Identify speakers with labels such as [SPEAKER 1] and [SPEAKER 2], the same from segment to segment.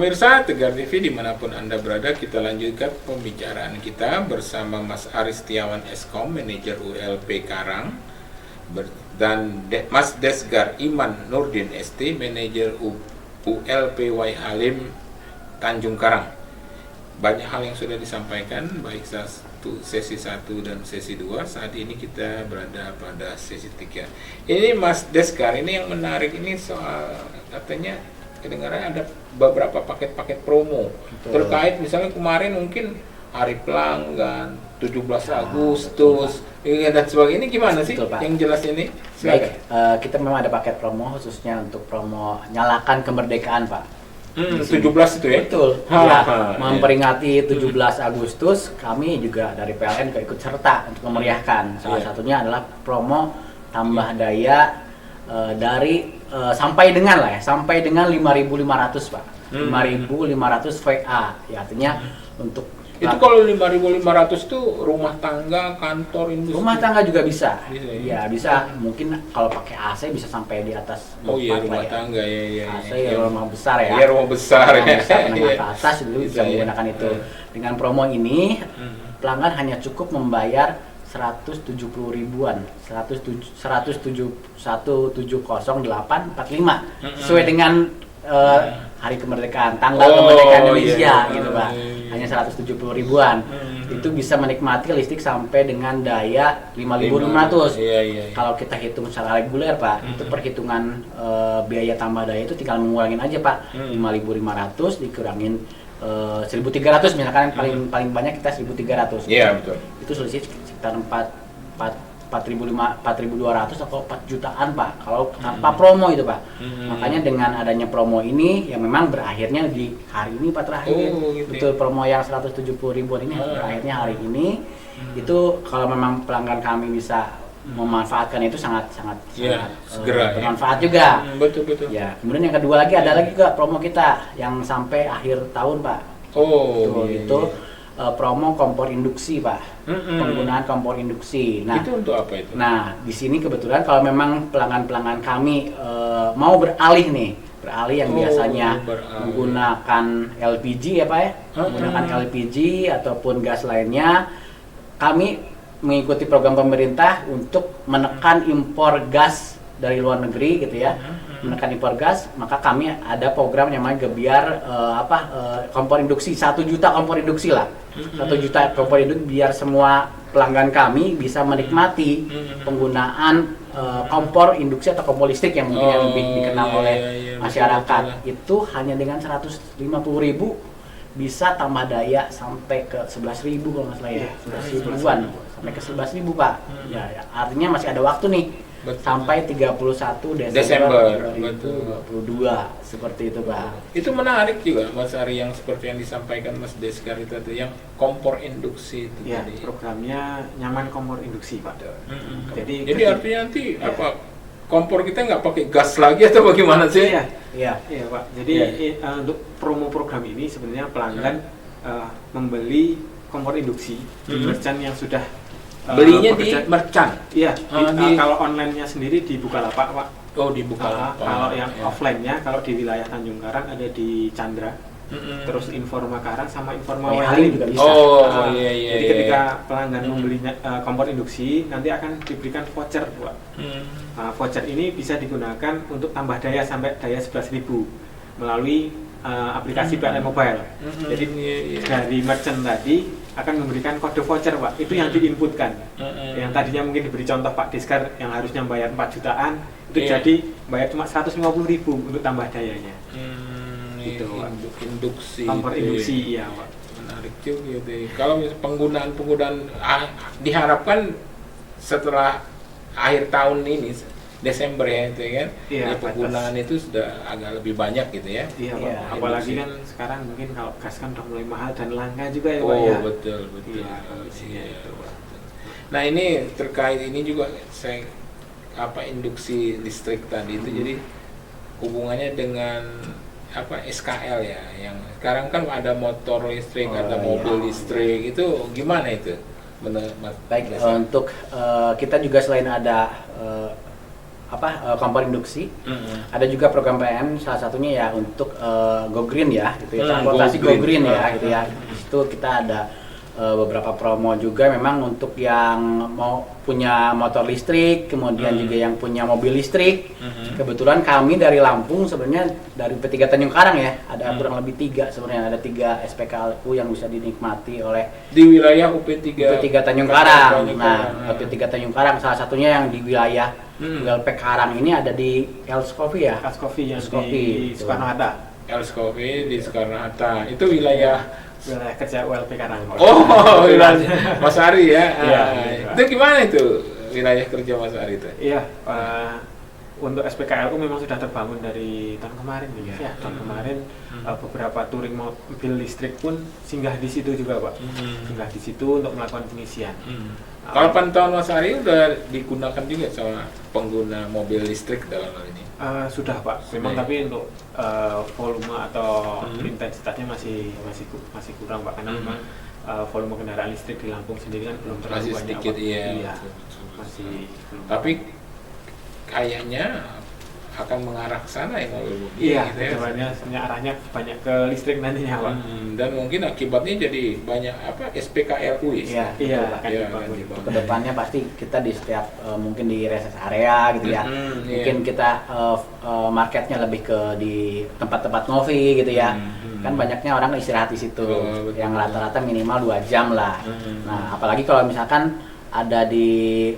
[SPEAKER 1] Pemirsa Tegar TV dimanapun Anda berada, kita lanjutkan pembicaraan kita bersama Mas Aris Setiawan Eskom, manajer ULP Karang, dan Mas Desgar Iman Nurdin ST, manajer ULP Y Halim Tanjung Karang. Banyak hal yang sudah disampaikan, baik sesi 1 dan sesi 2. Saat ini kita berada pada sesi 3. Ini Mas Desgar, ini yang menarik ini soal katanya kedengaran ada beberapa paket-paket promo. Betul. Terkait misalnya kemarin mungkin hari pelanggan 17 Agustus dan sebagainya. Ini gimana sih?
[SPEAKER 2] Betul, Pak.
[SPEAKER 1] Yang jelas ini?
[SPEAKER 2] Baik, kita memang ada paket promo khususnya untuk promo nyalakan kemerdekaan, Pak.
[SPEAKER 1] 17 itu ya?
[SPEAKER 2] Betul. Memperingati 17 Agustus, kami juga dari PLN juga ikut serta untuk memeriahkan. Salah satunya adalah promo tambah daya dari sampai dengan 5.500, Pak. 5.500 VA. Ya, artinya untuk
[SPEAKER 1] itu kalau 5.500 itu rumah tangga, kantor, industri.
[SPEAKER 2] Rumah tangga juga bisa.
[SPEAKER 1] Ya?
[SPEAKER 2] Ya, bisa. Mungkin kalau pakai AC bisa sampai di atas 4
[SPEAKER 1] rumah tangga ya.
[SPEAKER 2] AC ya, rumah besar ya.
[SPEAKER 1] Iya, rumah besar ya.
[SPEAKER 2] Menengah ke atas dulu bisa menggunakan itu. Dengan promo ini pelanggan hanya cukup membayar 170 ribuan, 170.845 sesuai dengan hari kemerdekaan, tanggal kemerdekaan Indonesia gitu, Pak. Hanya 170 ribuan. Itu bisa menikmati listrik sampai dengan daya 5.500. Kalau kita hitung secara reguler, Pak, itu perhitungan biaya tambah daya itu tinggal mengurangin aja, Pak. 5.500 dikurangin 1.300 misalkan paling banyak kita 1.300.
[SPEAKER 1] Iya, betul.
[SPEAKER 2] Itu selisih sekitar 4.200 atau 4 jutaan, Pak, kalau tanpa promo itu, Pak. Makanya dengan adanya promo ini yang memang berakhirnya di hari ini, Pak, terakhir.
[SPEAKER 1] Gitu.
[SPEAKER 2] Betul, promo yang 170 ribuan ini berakhirnya hari ini. Itu kalau memang pelanggan kami bisa memanfaatkan itu sangat
[SPEAKER 1] segera
[SPEAKER 2] bermanfaat juga.
[SPEAKER 1] Betul.
[SPEAKER 2] Ya, kemudian yang kedua lagi ada lagi juga promo kita yang sampai akhir tahun, Pak. Itu promo kompor induksi, Pak. Penggunaan kompor induksi. Nah,
[SPEAKER 1] itu untuk apa itu?
[SPEAKER 2] Nah, di sini kebetulan kalau memang pelanggan-pelanggan kami mau beralih yang biasanya menggunakan LPG ya, Pak ya, menggunakan LPG ataupun gas lainnya, kami mengikuti program pemerintah untuk menekan impor gas dari luar negeri gitu ya, menekan impor gas, maka kami ada program yang namanya Gebiar kompor induksi, 1 juta kompor induksi lah, 1 juta kompor induksi biar semua pelanggan kami bisa menikmati penggunaan kompor induksi atau kompor listrik yang mungkin yang lebih dikenal oleh masyarakat. Itu hanya dengan 150.000 bisa tambah daya sampai ke 11.000 kalau nggak salah ya, 11.000-an sampai ke 11.000, Pak. Ya, artinya masih ada waktu nih. Betul. Sampai 31 Desember 2022 seperti itu, Pak.
[SPEAKER 1] Itu menarik juga, Mas Ari, yang seperti yang disampaikan Mas Desgar itu yang kompor induksi itu
[SPEAKER 3] ya,
[SPEAKER 1] tadi.
[SPEAKER 3] Programnya nyaman kompor induksi, Pak.
[SPEAKER 1] Jadi artinya nanti kompor kita nggak pakai gas lagi atau bagaimana sih?
[SPEAKER 3] Iya, Pak. Jadi untuk promo program ini sebenarnya pelanggan membeli kompor induksi di merchant yang sudah
[SPEAKER 1] belinya di merchant.
[SPEAKER 3] Iya, kalau online-nya sendiri di Bukalapak, Pak.
[SPEAKER 1] Di Bukalapak.
[SPEAKER 3] Kalau yang offline-nya, kalau di wilayah Tanjung Karang ada di Chandra. Terus Informa Karang sama Informa Halim juga bisa. Jadi ketika pelanggan membeli kompor induksi, nanti akan diberikan voucher, Pak. Voucher ini bisa digunakan untuk tambah daya sampai daya 11.000 melalui aplikasi PLN Mobile. Jadi dari merchant tadi akan memberikan kode voucher, Pak. Itu yang diinputkan. Yang tadinya mungkin diberi contoh Pak Desgar yang harusnya bayar 4 jutaan, itu jadi bayar cuma 150.000 untuk tambah dayanya. Gitu, Pak.
[SPEAKER 1] Induksi.
[SPEAKER 3] Kompor induksi, iya, Pak.
[SPEAKER 1] Menarik juga deh. Kalau penggunaan diharapkan setelah akhir tahun ini, Desember ya itu kan, penggunaan itu sudah agak lebih banyak gitu ya.
[SPEAKER 3] Iya, Pak. Apalagi kan sekarang mungkin kalau gas kan udah mulai mahal dan langka juga ya, Pak ya.
[SPEAKER 1] Betul.
[SPEAKER 3] Iya, itu, Pak.
[SPEAKER 1] Nah, ini terkait ini juga induksi listrik tadi itu jadi hubungannya dengan SKL ya, yang sekarang kan ada motor listrik, ada mobil listrik, itu gimana itu?
[SPEAKER 2] Baik, untuk kita juga selain ada kompor induksi. Ada juga program PLN, salah satunya ya untuk Go Green ya, gitu ya, transportasi Go Green ya, gitu ya. Di situ kita ada beberapa promo juga memang untuk yang mau punya motor listrik, kemudian juga yang punya mobil listrik. Kebetulan kami dari Lampung sebenarnya dari P3 Tanjung Karang ya, ada kurang lebih 3 sebenarnya, ada 3 SPKLU yang bisa dinikmati oleh
[SPEAKER 1] di wilayah UP3
[SPEAKER 2] Tanjung Karang. Nah, UP3 Tanjung Karang salah satunya yang di wilayah ULP Karang ini ada di Els Coffee ya.
[SPEAKER 3] Els Coffee yang
[SPEAKER 2] Coffee,
[SPEAKER 3] di Soekarno-Hatta.
[SPEAKER 1] Els Coffee di Soekarno-Hatta. Itu wilayah
[SPEAKER 3] kerja ULP Karang.
[SPEAKER 1] Oh, wilayah Mas Ari ya.
[SPEAKER 3] Iya.
[SPEAKER 1] Itu gimana itu wilayah kerja Mas Ari itu?
[SPEAKER 3] Iya, untuk SPKLU memang sudah terbangun dari tahun kemarin ya. Tahun kemarin beberapa touring mobil listrik pun singgah di situ juga, Pak. Singgah di situ untuk melakukan pengisian.
[SPEAKER 1] Kalau pantauan Mas Ari udah digunakan juga sama pengguna mobil listrik dalam hal ini?
[SPEAKER 3] Sudah, Pak. Memang tapi untuk volume atau intensitasnya masih kurang, Pak, karena memang volume kendaraan listrik di Lampung sendiri kan belum terlalu
[SPEAKER 1] masih
[SPEAKER 3] banyak,
[SPEAKER 1] sedikit,
[SPEAKER 3] Pak.
[SPEAKER 1] iya.
[SPEAKER 3] Masih belum.
[SPEAKER 1] Tapi kayaknya akan mengarah ke sana ya mobil
[SPEAKER 3] Iya,
[SPEAKER 1] gitu ya.
[SPEAKER 3] kedepannya arahnya banyak ke listrik nantinya, Pak.
[SPEAKER 1] Dan mungkin akibatnya jadi banyak SPKLU ya.
[SPEAKER 3] Iya, akan
[SPEAKER 1] Iya,
[SPEAKER 3] dibangun.
[SPEAKER 1] akan dibangun.
[SPEAKER 2] Kedepannya pasti kita di setiap mungkin di rest area gitu ya, mungkin kita marketnya lebih ke di tempat-tempat ngopi gitu ya. Kan banyaknya orang istirahat di situ,
[SPEAKER 1] Betul.
[SPEAKER 2] yang rata-rata minimal 2 jam lah. Nah, apalagi kalau misalkan ada di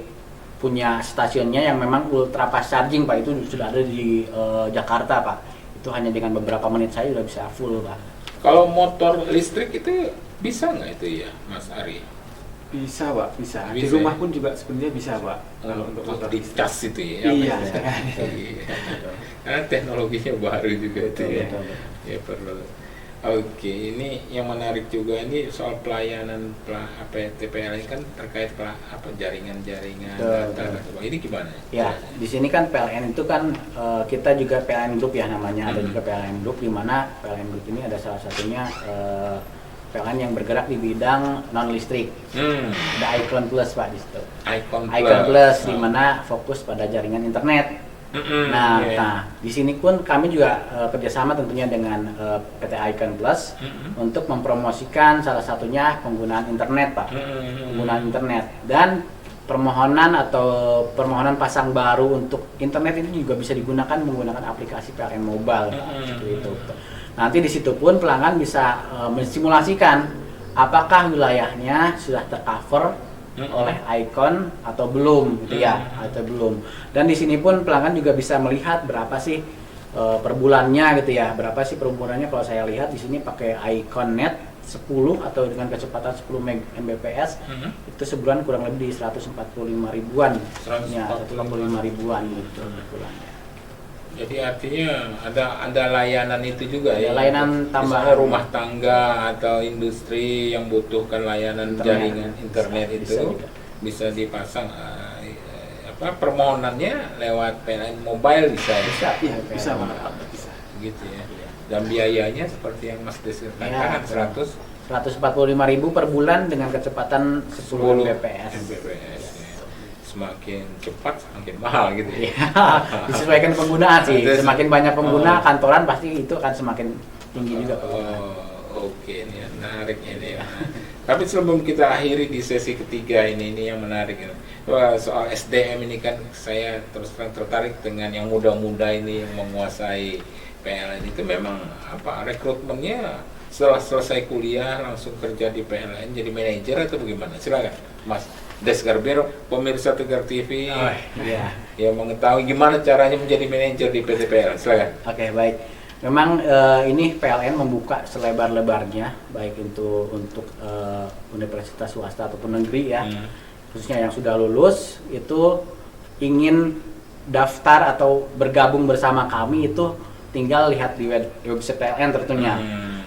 [SPEAKER 2] punya stasiunnya yang memang ultra fast charging, Pak, itu sudah ada di Jakarta, Pak. Itu hanya dengan beberapa menit saya sudah bisa full, Pak.
[SPEAKER 1] Kalau motor listrik itu bisa nggak itu ya, Mas Ari?
[SPEAKER 3] Bisa, Pak, bisa. Di
[SPEAKER 1] Bisa,
[SPEAKER 3] rumah
[SPEAKER 1] ya?
[SPEAKER 3] pun juga sebenarnya bisa, Pak. Kalau untuk motor
[SPEAKER 1] di
[SPEAKER 3] listrik.
[SPEAKER 1] cas itu ya.
[SPEAKER 3] Iya.
[SPEAKER 1] Iya. Karena teknologinya baru juga itu ya.
[SPEAKER 2] Betul.
[SPEAKER 1] Ya perlu. Oke, ini yang menarik juga ini soal pelayanan TPL ini kan terkait jaringan-jaringan data. Ini gimana?
[SPEAKER 2] Ya, di sini kan PLN itu kan kita juga PLN Group ya namanya, ada juga PLN Group, di mana PLN Group ini ada salah satunya PLN yang bergerak di bidang non listrik. Ada Icon Plus, Pak, di situ.
[SPEAKER 1] Icon
[SPEAKER 2] Plus di mana fokus pada jaringan internet. Nah, di sini pun kami juga kerjasama tentunya dengan PT Icon Plus untuk mempromosikan salah satunya penggunaan internet, Pak. Penggunaan internet dan permohonan pasang baru untuk internet itu juga bisa digunakan menggunakan aplikasi PLN Mobile, Pak. Seperti itu. Nanti di situ pun pelanggan bisa mensimulasikan apakah wilayahnya sudah tercover oleh Icon atau belum, gitu ya, atau belum. Dan di sini pun pelanggan juga bisa melihat berapa sih per bulannya, gitu ya, berapa sih per bulannya. Kalau saya lihat di sini pakai Icon Net 10 atau dengan kecepatan 10 Mbps, itu sebulan kurang lebih di 145 ribuan, ya, 145 ribuan gitu per bulannya.
[SPEAKER 1] Jadi artinya ada layanan itu juga ya.
[SPEAKER 2] Layanan
[SPEAKER 1] Misalnya
[SPEAKER 2] tambahan
[SPEAKER 1] rumah tangga atau industri yang butuhkan layanan jaringan internet itu bisa dipasang permohonannya lewat PLN Mobile bisa.
[SPEAKER 3] Bisa, Pak. Bisa.
[SPEAKER 1] Gitu ya. Dan biayanya seperti yang Mas Des katakan
[SPEAKER 2] 145.000 per bulan dengan kecepatan 10 Mbps.
[SPEAKER 1] Semakin cepat semakin mahal gitu ya.
[SPEAKER 2] Disesuaikan penggunaan sih. Semakin banyak pengguna kantoran pasti itu akan semakin tinggi juga.
[SPEAKER 1] Oke, ini menarik ini ya. Tapi sebelum kita akhiri di sesi ketiga ini yang menarik ya. Soal SDM ini kan saya terus terang tertarik dengan yang muda-muda ini yang menguasai PLN itu memang rekrutmennya setelah selesai kuliah langsung kerja di PLN jadi manajer atau bagaimana? Silakan, Mas Des Garbero, pemirsa Tegar TV, yang mengetahui gimana caranya menjadi manajer di PT PLN. Silakan.
[SPEAKER 2] Oke, baik. Memang ini PLN membuka selebar-lebarnya, baik itu untuk universitas swasta ataupun negeri ya, khususnya yang sudah lulus itu ingin daftar atau bergabung bersama kami itu tinggal lihat di website PLN tentunya.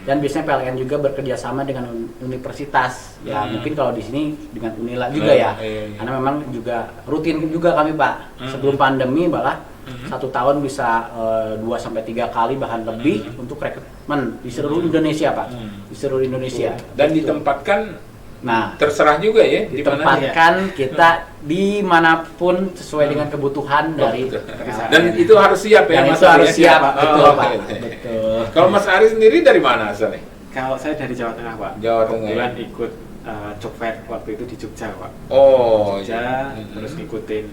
[SPEAKER 2] Dan biasanya PLN juga bekerja sama dengan universitas. Ya mungkin kalau di sini dengan Unila juga ya. Karena memang juga rutin juga kami, Pak. Sebelum pandemi malah 1 tahun bisa 2-3 kali bahkan lebih untuk rekrutmen di seluruh Indonesia, Pak. Di seluruh Indonesia.
[SPEAKER 1] Dan ditempatkan
[SPEAKER 2] Nah,
[SPEAKER 1] terserah juga ya di mana.
[SPEAKER 2] ditempatkan kita dimanapun sesuai dengan kebutuhan dari
[SPEAKER 1] betul.
[SPEAKER 2] PLN.
[SPEAKER 1] Dan itu harus siap ya
[SPEAKER 2] Dan
[SPEAKER 1] Mas
[SPEAKER 2] itu harus
[SPEAKER 1] Ari, ya?
[SPEAKER 2] siap, betul
[SPEAKER 1] Oh,
[SPEAKER 2] Pak.
[SPEAKER 1] oke.
[SPEAKER 2] Betul.
[SPEAKER 1] Kalau Mas Ari sendiri dari mana asalnya?
[SPEAKER 3] Kalau saya dari Jawa Tengah, Pak.
[SPEAKER 1] Jawa Tengah.
[SPEAKER 3] Kebetulan ikut job fair waktu itu di Jogja, Pak.
[SPEAKER 1] Oh,
[SPEAKER 3] Jogja,
[SPEAKER 1] iya.
[SPEAKER 3] terus ngikutin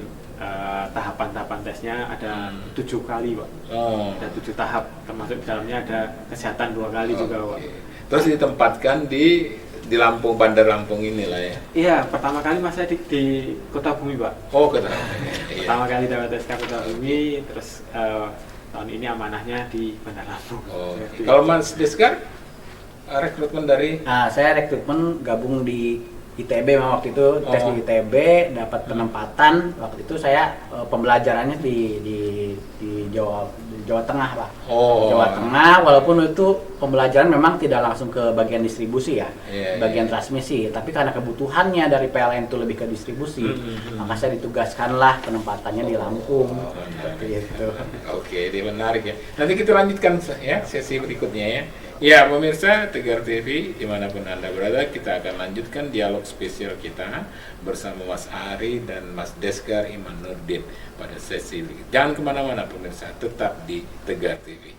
[SPEAKER 3] tahapan-tahapan tesnya ada 7 kali, Pak.
[SPEAKER 1] Oh.
[SPEAKER 3] Ada 7 tahap, termasuk di dalamnya ada kesehatan 2 kali juga, Pak.
[SPEAKER 1] Oke. Terus ditempatkan di Lampung, Bandar Lampung inilah ya.
[SPEAKER 3] Iya, pertama kali Mas saya di Kota Bumi, Pak.
[SPEAKER 1] Oh, kata.
[SPEAKER 3] Pertama kali dapat SK Kota Bumi, terus tahun ini amanahnya di Bandar Lampung.
[SPEAKER 1] Oh,
[SPEAKER 3] Seperti
[SPEAKER 1] kalau
[SPEAKER 3] itu.
[SPEAKER 1] Mas Deskar rekrutmen dari
[SPEAKER 2] Nah, saya rekrutmen gabung di ITB waktu itu, tes
[SPEAKER 1] Oh.
[SPEAKER 2] di ITB, dapat penempatan. Waktu itu saya pembelajarannya di Jawa Tengah, Pak.
[SPEAKER 1] Oh.
[SPEAKER 2] Jawa Tengah, walaupun itu pembelajaran memang tidak langsung ke bagian distribusi ya,
[SPEAKER 1] Iya,
[SPEAKER 2] bagian
[SPEAKER 1] iya.
[SPEAKER 2] transmisi. Tapi karena kebutuhannya dari PLN itu lebih ke distribusi, maka saya ditugaskanlah penempatannya di Lampung. Seperti itu.
[SPEAKER 1] Oke, ini menarik ya. Nanti kita lanjutkan ya sesi berikutnya ya. Ya, pemirsa Tegar TV dimanapun Anda berada, kita akan lanjutkan dialog spesial kita bersama Mas Ari dan Mas Deskar Iman Nurdin pada sesi berikutnya. Jangan kemana-mana pemirsa, tetap di Tegar TV.